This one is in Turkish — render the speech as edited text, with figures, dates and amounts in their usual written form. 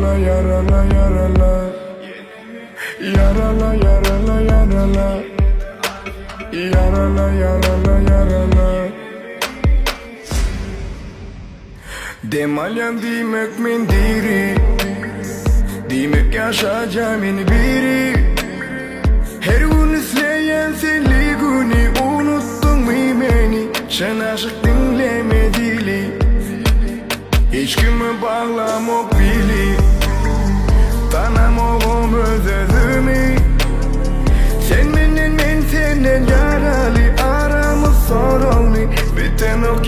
Yarala yarala yarala, yarala yarala yarala, yarala yarala yarala. Demalyan demek min diri, demek yaşayacağımın biri. Her gün izleyen seni günü unuttun mu beni? Sen aşık dinlemedili, hiç kimi bağlamak bili. Tanımağım özledimi, sen benden ben senden yaralı. Aramız sorunlu, biten o